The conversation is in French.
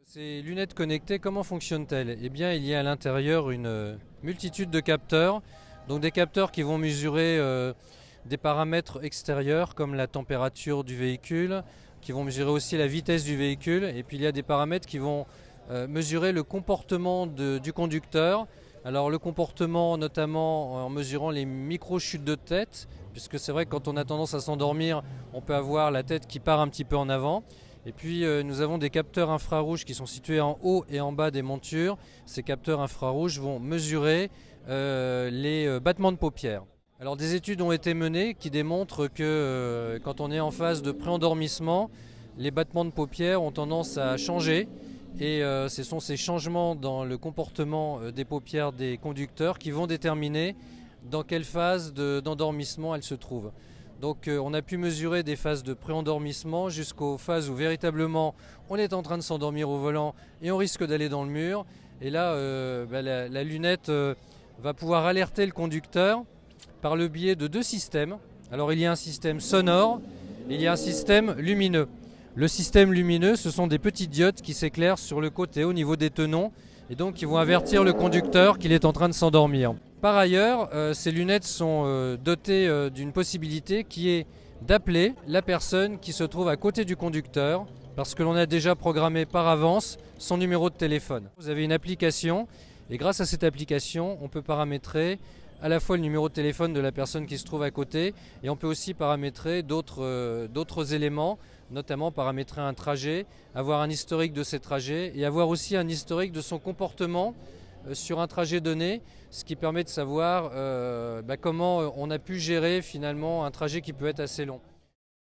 Ces lunettes connectées, comment fonctionnent-elles? Eh bien, il y a à l'intérieur une multitude de capteurs. Donc des capteurs qui vont mesurer des paramètres extérieurs comme la température du véhicule, qui vont mesurer aussi la vitesse du véhicule. Et puis il y a des paramètres qui vont mesurer le comportement du conducteur. Alors le comportement notamment en mesurant les micro-chutes de tête, puisque c'est vrai que quand on a tendance à s'endormir, on peut avoir la tête qui part un petit peu en avant. Et puis nous avons des capteurs infrarouges qui sont situés en haut et en bas des montures. Ces capteurs infrarouges vont mesurer les battements de paupières. Alors des études ont été menées qui démontrent que quand on est en phase de préendormissement, les battements de paupières ont tendance à changer. Et ce sont ces changements dans le comportement des paupières des conducteurs qui vont déterminer dans quelle phase d'endormissement elles se trouvent. Donc on a pu mesurer des phases de préendormissement jusqu'aux phases où véritablement on est en train de s'endormir au volant et on risque d'aller dans le mur. Et là, la lunette va pouvoir alerter le conducteur par le biais de deux systèmes. Alors il y a un système sonore et il y a un système lumineux. Le système lumineux, ce sont des petites diodes qui s'éclairent sur le côté au niveau des tenons et donc qui vont avertir le conducteur qu'il est en train de s'endormir. Par ailleurs, ces lunettes sont dotées d'une possibilité qui est d'appeler la personne qui se trouve à côté du conducteur parce que l'on a déjà programmé par avance son numéro de téléphone. Vous avez une application et grâce à cette application, on peut paramétrer à la fois le numéro de téléphone de la personne qui se trouve à côté et on peut aussi paramétrer d'autres éléments, notamment paramétrer un trajet, avoir un historique de ses trajets et avoir aussi un historique de son comportement sur un trajet donné, ce qui permet de savoir comment on a pu gérer finalement un trajet qui peut être assez long.